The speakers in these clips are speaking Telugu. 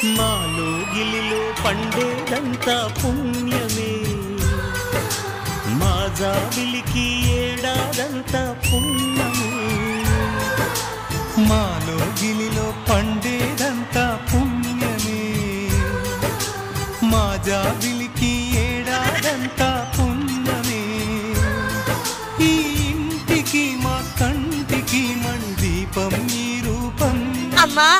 మాలో గిలిలో పండేదంతా పుణ్యమే, మా జాబిలికి ఏడాదంతా పుణ్యమే. మాలో గిలిలో పండేదంతా పుణ్యమే, మా జాబిలికి ఏడాదంతా పుణ్యమే. ఈ ఇంటికి మా కంటికి మణి దీపం ఈ రూపం. అమ్మా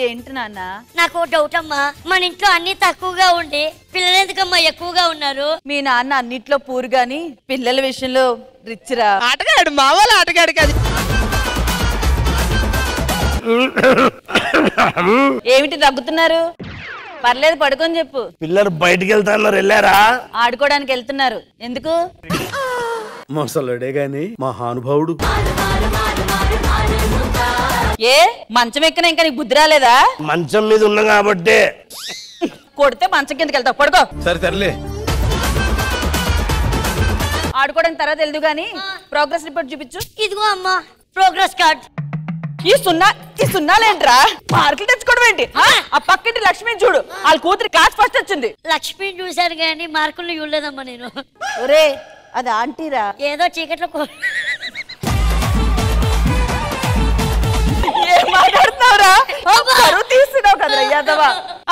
ఏంటి నాన్న? నాకు డౌట్ అమ్మా, మన ఇంట్లో అన్ని తక్కువగా ఉండి పిల్లలు ఎందుకమ్మా ఎక్కువగా ఉన్నారు? మీ నాన్న అన్నిట్లో పూరు గాని పిల్లల విషయంలో రిచ్ రా. ఆటగాడు మా వాళ్ళ ఆటగాడు కాదు. ఏమిటి దగ్గుతున్నారు? పర్లేదు పడుకొని చెప్పు. పిల్లలు బయటికి వెళ్తాన్నారు, వెళ్ళారా? ఆడుకోవడానికి వెళ్తున్నారు. ఎందుకు? మొసలుడే గాని మహానుభావుడు. ఏ మంచం ఎక్కినా ఇంకా నీకు బుద్ధి రాలేదా? మంచం మీద ఉన్నా కాబట్టి కొడితే మంచం కిందకి వెళ్తావు. పడుకో. సరే తరలే. ఆడుకోవడానికి తర్వాత వెళ్దు గాని ప్రోగ్రెస్ రిపోర్ట్ చూపించు. ఇదిగో అమ్మా ప్రోగ్రెస్ కార్డ్. ఈ సున్నాలేంట్రా? మార్కులు తెచ్చుకోవడం ఏంటి? ఆ పక్కింటి లక్ష్మి చూడు, వాళ్ళ కూతురి క్లాస్ ఫస్ట్ వచ్చింది. లక్ష్మిని చూశాను కానీ మార్కులు చూడలేదమ్మా నేను. ఒరే అది ఆంటీరా. ఏదో చీకట్లో ఏం మాట్లాడుతున్నావురా? కరువు తీస్తున్నావు కదరా యాదవ.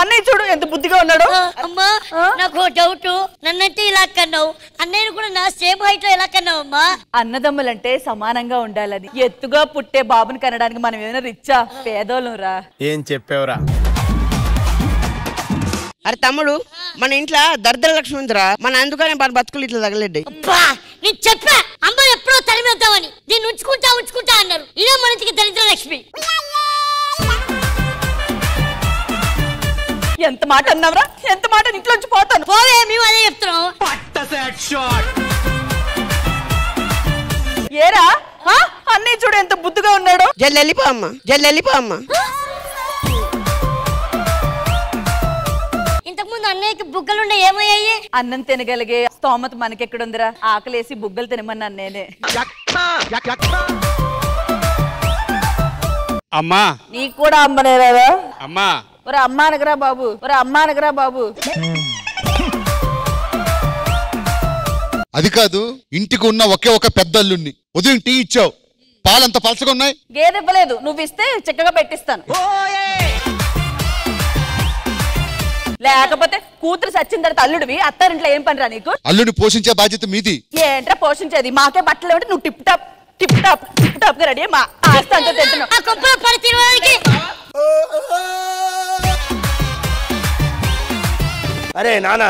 అన్నయ్య చూడు ఎంత బుద్ధిగా ఉన్నాడు. అమ్మా నాకు డౌట్, నన్నంటే ఇలా కన్నావు, అన్నయ్యను కూడా నా సేమ్ హైట్ లో ఎలా కన్నావు అమ్మా? అన్నదమ్ములంటే సమానంగా ఉండాలని. ఎత్తుగా పుట్టే బాబుని కనడానికి మనం ఏమైనా రిచ్చా పేదోళ్ళం రా. ఏం చెప్పావురా? అరే తమ్ముడు, మన ఇంట్లో దరిద్ర లక్ష్మి ఉందిరా, మన అందుకనే మన బతుకులు ఇట్లా తగలేడ్డాయి. నేను చెప్పా అమ్మ ఎప్పుడో తరిమేద్దామని, దీన్ని ఉంచుకుంటా అన్నారు. ఇదే మన ఇంటికి దరిద్ర లక్ష్మి. ఎంత మాట అన్నావురా? ఎంత మాట? ఇంట్లోంచి పోతాను. పోవే, మేము అదే చెప్తున్నాం. ఏరా అన్నయ్య చూడు ఎంత బుద్ధిగా ఉన్నాడు. జల్లి వెళ్ళిపో అమ్మా. ఇంతకుముందు అన్నయ్యకి బుగ్గలుండే ఏమయ్యాయి? అన్నం తినగలిగే స్తోమత మనకెక్కడుందిరా? ఆకలేసి బుగ్గలు తినమన్నాను నేనే. అమ్మా నీకు కూడా అమ్మనేరా? అమ్మా ఒరే అమ్మా అనగరా బాబు. అది కాదు, ఇంటికి ఉన్న ఒకే ఒక పెద్ద అల్లుణ్ణి ఉదయం టీ ఇచ్చావు, పాలంత పలసగా ఉన్నాయి. గేదె ఇవ్వలేదు, నువ్వు ఇస్తే చిక్కగా పెట్టిస్తాను. లేకపోతే కూతురు సచ్చిన తర్వాత అల్లుడివి, అత్తారింట్లో ఏం పనిరా నీకు? అల్లుని పోషించే బాధ్యత మీది. ఏంట్రా పోషించేది? మాకే బట్టలు ఏమిటి? నువ్వు టిప్ టాప్ గా రెడీ. మా ఆస్తి అంతా తింటున్నావు. ఆ కొంపలో పడి తినడానికి. అరే నానా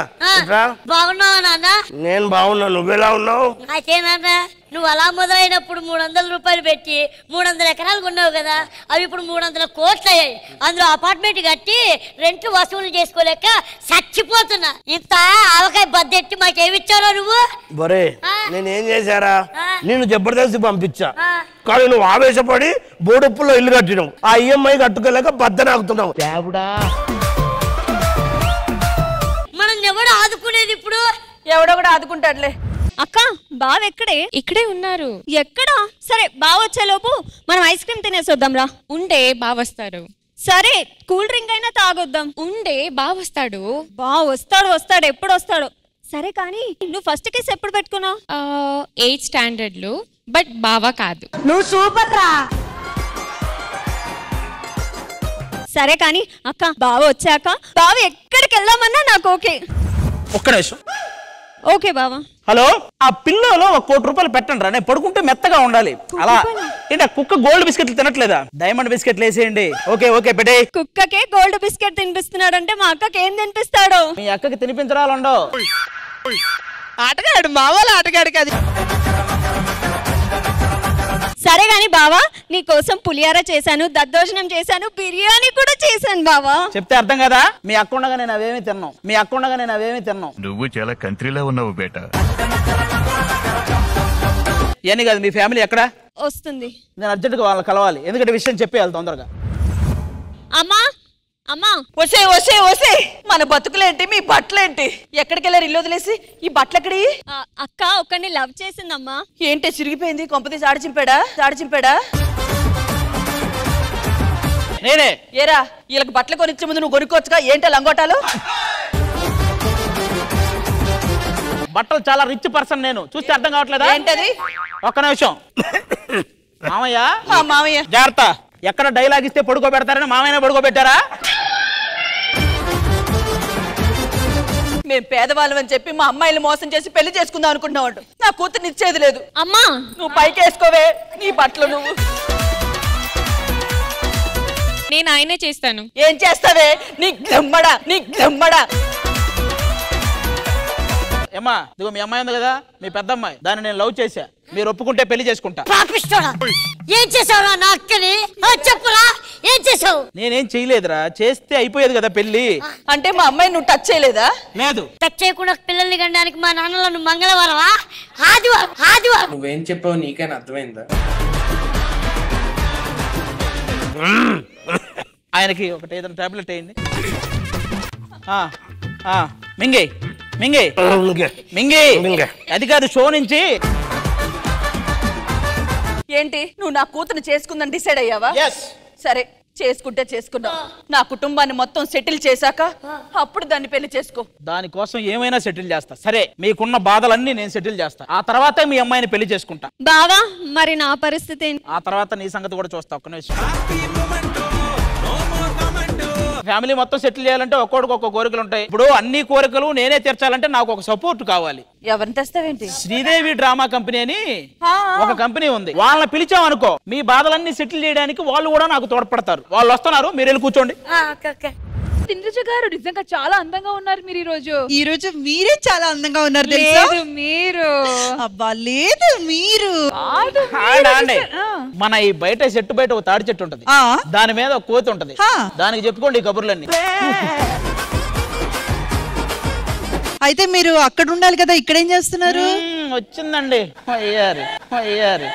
బాగున్నావా నాన్న? నేను బాగున్నా, నువ్వెలా ఉన్నావు? అయితే నాన్న, నువ్వు అలా మొదలైనప్పుడు 300 రూపాయలు పెట్టి 300 ఎకరాలు కొన్నావు కదా, అవి ఇప్పుడు 300 కోట్లు అయ్యాయి. అందులో అపార్ట్మెంట్ కట్టి రెంట్లు వసూలు చేసుకోలేక చచ్చిపోతున్నా. ఇంత ఆవకాయ బద్దెట్టి మాకేమిచ్చారో నువ్వు? బరే నేనేం చేశారా? నేను జబర్దస్తి పంపించా, కానీ నువ్వు ఆవేశపడి బోడుప్పులో ఇల్లు కట్టినావు. ఆ ఈఎంఐ కట్టుకోలేక బద్దనాగుతున్నావు. మనం ఎవడు ఆదుకునేది ఇప్పుడు? ఎవడో కూడా ఆదుకుంటాడులే. అక్క బావ ఎక్కడే? ఇక్కడే ఉన్నారు. ఎక్కడా? సరే బావ వచ్చేలోపు మనం ఐస్ క్రీమ్ తినేసొద్దాం రా. ఉండే బావొస్తారు. సరే కూల్ డ్రింక్ అయినా తాగొద్దాం. ఉండే బావొస్తాడు. వస్తాడు ఎప్పుడు వస్తాడు? సరే కానీ నువ్వు ఫస్ట్ కిస్ ఎప్పుడు పెట్టుకున్నావు? 8th స్టాండర్డ్ లో, బట్ బావ కాదు. నువ్వు సూపర్ రా. సరే కానీ అక్క బావ వచ్చాక బావ ఎక్కడికి వెళ్దామన్నా నాకు ఓకే. ఒక్క నిమిషం. ఓకే బావా. హలో, ఆ పిల్లలో 1 కోటి రూపాయలు పెట్టండి రా. నేను పడుకుంటే మెత్తగా ఉండాలి. అలా ఏంటి? కుక్క గోల్డ్ బిస్కెట్లు తినట్లేదా? డైమండ్ బిస్కెట్లు వేసేయండి. ఓకే పెట్టే. కుక్కకే గోల్డ్ బిస్కెట్ తినిపిస్తున్నాడంటే మా అక్కకి ఏం తినిపిస్తాడు? మీ అక్కకి తినిపించరాలండో. ఆటగాడు మా వాళ్ళ ఆటగాడు కాదు. సరే గాని బావా, నీ కోసం పులిహార చేశాను, దద్దోజనం చేశాను, బిర్యానీ కూడా చేశాను బావా. చెప్తే అర్థం కదా? మీ అక్క ఉండగా నేను అవేమి తిన్నాను. నువ్వు చాలా కంట్రీలో ఉన్నావు బేటా. ఇవన్నీ కాదు, మీ ఫ్యామిలీ ఎక్కడ వస్తుంది? నేను అర్జెంట్గా వాళ్ళని కలవాలి, ఎందుకంటే విషయం చెప్పేయాలి తొందరగా. అమ్మా అమ్మా వసే మన బతుకులేంటి, మీ బట్టలేంటి? ఎక్కడికి వెళ్ళారు ఇల్లు వదిలేసి? ఈ బట్టలు ఎక్కడి? అక్క ఒక్కడిని లవ్ చేసిందమ్మా. ఏంటి చిరిగిపోయింది? కొంపతీసి ఆడి చింపాడా? నేనే. ఏరా వీళ్ళకి బట్టలు కొనిచ్చే ముందు నువ్వు కొనుక్కోవచ్చుగా, ఏంటో లంగోటాలు? బట్టలు చాలా రిచ్ పర్సన్ నేను, చూస్తే అర్థం కావట్లేదా? ఏంటది? ఒక్క నిమిషం. మామయ్య మామయ్య జాగ్రత్త, ఎక్కడ డైలాగ్ ఇస్తే పడుకోబెడతారని మామయ్యనే పడుకోబెట్టారా? మేము పేదవాళ్ళం అని చెప్పి మా అమ్మాయిలు మోసం చేసి పెళ్లి చేసుకుందాం అనుకుంటున్నావు. నా కూతుర్ని ఇచ్చేది లేదు. అమ్మా నువ్వు పైకి వేసుకోవే నీ బట్టలు. నువ్వు నేను ఆయనే చేస్తాను. ఏం చేస్తావే? నీ గ్లమ్మడా, నీ గ్లమ్మడా. ఏమ్మా ఇదిగో మీ అమ్మాయి ఉంది కదా, మీ పెద్ద అమ్మాయి, దాన్ని నేను లవ్ చేశా. మీరు ఒప్పుకుంటే పెళ్లి చేసుకుంటా. ఏం చేసావురా నా అక్కని? చెప్పురా, ఏం చేసావు? నేనేం చేయలేదురా, చేస్తే అయిపోయేది కదా పెళ్లి. అంటే మా అమ్మాయి నువ్వు టచ్ చేయలేదా? లేదు. టచ్ చేయకుండా పిల్లల్ని కనడానికి మా నాన్నలను మంగళవారమా ఆదివారం? ఆదివారం నువ్వేం చెప్పావు నీకైనా అర్థమైందా? ఆయనకి ఒకటి ఏదైనా టాబ్లెట్ అయింది. మింగే మింగే మింగే అది కాదు, షో నుంచి. ఏంటి నువ్వు నా కూతురు చేసుకుందని డిసైడ్ అయ్యావా? సరే చేసుకుంటే చేసుకున్నావు. నా కుటుంబాన్ని మొత్తం సెటిల్ చేశాక అప్పుడు దాన్ని పెళ్లి చేసుకో. దానికోసం ఏమైనా సెటిల్ చేస్తా. సరే మీకున్న బాధలన్నీ నేను సెటిల్ చేస్తా, ఆ తర్వాతే మీ అమ్మాయిని పెళ్లి చేసుకుంటా. బావా మరి నా పరిస్థితి ఏంటి? ఆ తర్వాత నీ సంగతి కూడా చూస్తా. ఒక్క నిమిషం. ఫ్యామిలీ మొత్తం సెటిల్ చేయాలంటే ఒక్కొక్కడికి ఒక్కొక్క కోరికలు ఉంటాయి. ఇప్పుడు అన్ని కోరికలు నేనే తీర్చాలంటే నాకు ఒక సపోర్ట్ కావాలి. ఎవరిని తెస్తావేంటి? శ్రీదేవి డ్రామా కంపెనీ అని ఒక కంపెనీ ఉంది. వాళ్ళని పిలిచామనుకో, మీ బాధలన్నీ సెటిల్ చేయడానికి వాళ్ళు కూడా నాకు తోడ్పడతారు. వాళ్ళు వస్తున్నారు, మీరు వెళ్ళి కూర్చోండి. ఇంద్రజ గారు నిజంగా చాలా అందంగా ఉన్నారు మీరు ఈ రోజు మీరే చాలా అందంగా ఉన్నారు తెలుసా? మీరు అబ్బా లేదు మీరు. మన ఈ బయట చెట్టు బయట ఒక తాడి చెట్టు ఉంటది, దాని మీద ఒక కోతి ఉంటది. దానికి చెప్పుకోండి ఈ కబుర్లన్నీ. అయితే మీరు అక్కడ ఉండాలి కదా, ఇక్కడేం చేస్తున్నారు? వచ్చిందండి అయ్యారు అయ్యారు.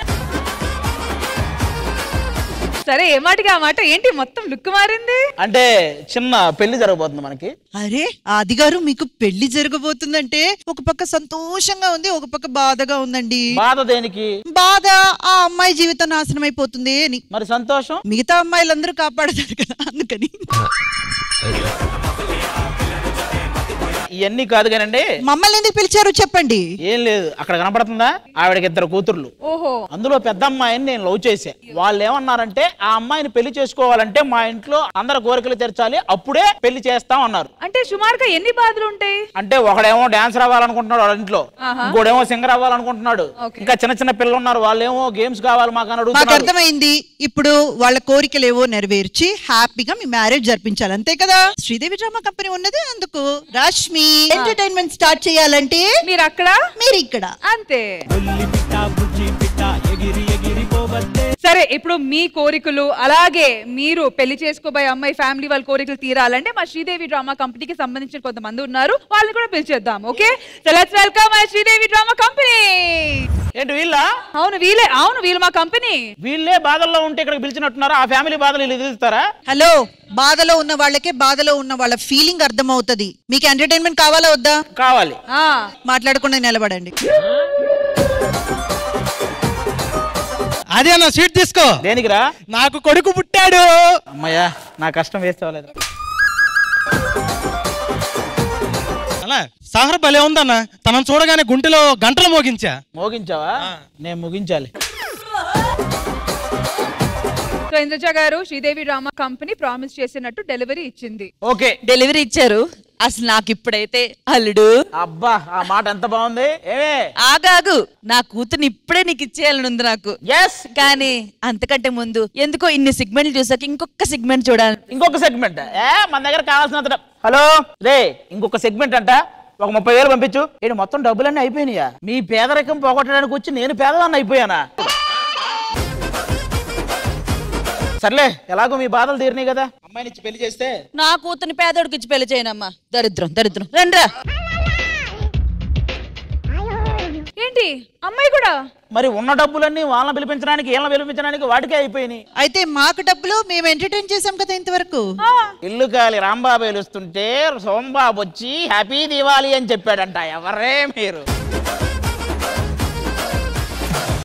సరే ఏ మాటగా ఆ మాట ఏంటి మొత్తం లుక్ మారింది? అంటే చిన్న పెళ్లి జరగబోతుంది మనకి. అరే ఆది గారు మీకు పెళ్లి జరగబోతుందంటే ఒక పక్క సంతోషంగా ఉంది, ఒక పక్క బాధగా ఉందండి. బాధ దేనికి? బాధ ఆ అమ్మాయి జీవితం నాశనం అయిపోతుంది అని. మరి సంతోషం మిగతా అమ్మాయిలందరూ కాపాడతారు కదా అందుకని. ఇవన్నీ కాదు కానండి. మమ్మల్ని ఎందుకు పిలిచారు చెప్పండి. ఏం లేదు, అక్కడ కనపడుతుందా ఆవిడకి 2 కూతుర్లు. ఓహో. అందులో పెద్ద అమ్మాయిని నేను లవ్ చేసా. వాళ్ళు ఏమన్నారంటే ఆ అమ్మాయిని పెళ్లి చేసుకోవాలంటే మా ఇంట్లో అందరి కోరికలు తీర్చాలి, అప్పుడే పెళ్లి చేస్తాం అన్నారు. అంటే సుమారుగా ఎన్ని బాధలు ఉంటాయి? అంటే ఒకడేమో డాన్సర్ అవ్వాలనుకుంటున్నాడు వాళ్ళ ఇంట్లో, ఇంకోడేమో సింగర్ అవ్వాలనుకుంటున్నాడు, ఇంకా చిన్న చిన్న పిల్లలు ఉన్నారు, వాళ్ళేమో గేమ్స్ కావాలి మాకు అని అడుగుతున్నారు. మాకు అర్థమైంది. ఇప్పుడు వాళ్ళ కోరికలు ఏవో నెరవేర్చి హ్యాపీగా మీ మ్యారేజ్ జరిపించాలి అంతే కదా. శ్రీదేవి డ్రామా కంపెనీ ఉన్నది అందుకు. రష్మి ఎంటర్టైన్మెంట్ స్టార్ట్ చేయాలంటే మీరు అక్కడ మీరు ఇక్కడ అంతే. సరే ఇప్పుడు మీ కోరికలు అలాగే మీరు పెళ్లి చేసుకోబోయే అమ్మాయి ఫ్యామిలీ వాళ్ళ కోరికలు తీరాలంటే మా శ్రీదేవి డ్రామా కంపెనీకి సంబంధించిన కొంతమంది ఉన్నారు, వాళ్ళని కూడా పిలిచేద్దాం. Okay, so let's welcome my Sridevi drama company. ఏంటి వీళ్ళ? అవును వీళ్ళే, అవును వీళ్ళు మా కంపెనీ. వీళ్ళే బాధల్లో ఉంటే ఇక్కడ పిలిచినట్టున్నారు. ఆ ఫ్యామిలీ బాధలు వీళ్ళు ఎదుగుతారా? హలో, బాధలో ఉన్న వాళ్ళకే బాధలో ఉన్న వాళ్ళ ఫీలింగ్ అర్థం అవుతుంది. మీకు ఎంటర్టైన్మెంట్ కావాలా వద్దా? కావాలి. మాట్లాడకుండా నిలబడండి. అదే అన్న సీట్ తీసుకో. దేనికిరా? నాకు కొడుకు పుట్టాడు. అమ్మయ్యా నా కష్టం వేస్తలేదు. అలా సహర్ భలే ఉందన్న, తనను చూడగానే గుంటెలో గంటలు మోగించా. మోగించావా? నేను ముగించాలి. సో ఇంద్రజ గారు శ్రీదేవి డ్రామా కంపెనీ ప్రామిస్ చేసినట్టు డెలివరీ ఇచ్చింది. ఓకే డెలివరీ ఇచ్చారు. అసలు నాకు ఇప్పుడైతే అల్లుడు. అబ్బా ఆ మాట ఎంత బాగుంది. ఆగాగు, నా కూతుర్ని ఇప్పుడే నీకు ఇచ్చేయాలని ఉంది నాకు. కానీ అంతకంటే ముందు ఎందుకో ఇన్ని సెగ్మెంట్లు చూసాక ఇంకొక సెగ్మెంట్ చూడాలి. ఇంకొక సెగ్మెంట్ మన దగ్గర కావాల్సిన. హలో రే, ఇంకొక సెగ్మెంట్ అంట, ఒక 30,000 పంపించు. ఏంటి మొత్తం డబ్బులన్నీ అయిపోయినాయా? మీ పేదరికం పోగొట్టడానికి వచ్చి నేను పేదవాన్ని అయిపోయానా? సర్లే, ఎలాగో మీ బాధలు తీరినాయి కదా, అమ్మాయిని ఇచ్చి పెళ్లి చేస్తే. నా కూతుర్ని పేదోడికి ఇచ్చి పెళ్లి చేయనమ్మా. దరిద్రం దరిద్రం. రండ్రా. ఏంటి అమ్మాయి కూడా? మరి ఉన్న డబ్బులన్నీ వాళ్ళని పిలిపించడానికి వీళ్ళని పిలిపించడానికి వాటికే అయిపోయినాయి. అయితే మాకు డబ్బులు మేము ఎంటర్టైన్ చేసాం కదా ఇంతవరకు. ఇల్లు కాలి రాంబాబు వెలుస్తుంటే సోంబాబు వచ్చి హ్యాపీ దివాలి అని చెప్పాడంట. ఎవరే మీరు?